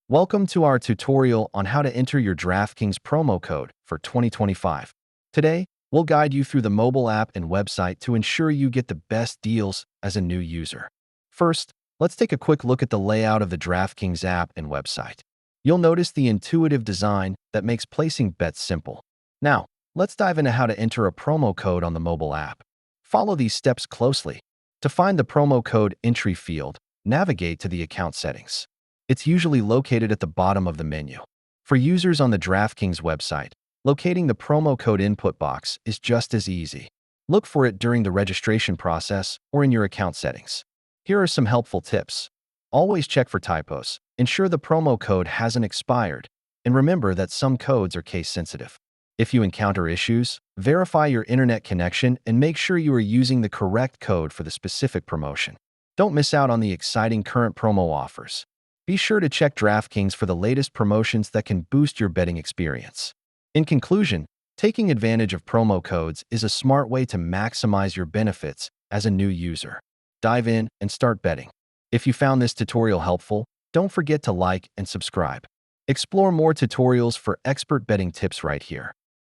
Welcome to our tutorial on how to enter your DraftKings promo code for 2025. Today, we'll guide you through the mobile app and website to ensure you get the best deals as a new user. First, let's take a quick look at the layout of the DraftKings app and website. You'll notice the intuitive design that makes placing bets simple. Now, let's dive into how to enter a promo code on the mobile app. Follow these steps closely. To find the promo code entry field, navigate to the account settings. It's usually located at the bottom of the menu. For users on the DraftKings website, locating the promo code input box is just as easy. Look for it during the registration process or in your account settings. Here are some helpful tips. Always check for typos. Ensure the promo code hasn't expired, and remember that some codes are case-sensitive. If you encounter issues, verify your internet connection and make sure you are using the correct code for the specific promotion. Don't miss out on the exciting current promo offers. Be sure to check DraftKings for the latest promotions that can boost your betting experience. In conclusion, taking advantage of promo codes is a smart way to maximize your benefits as a new user. Dive in and start betting. If you found this tutorial helpful, don't forget to like and subscribe. Explore more tutorials for expert betting tips right here.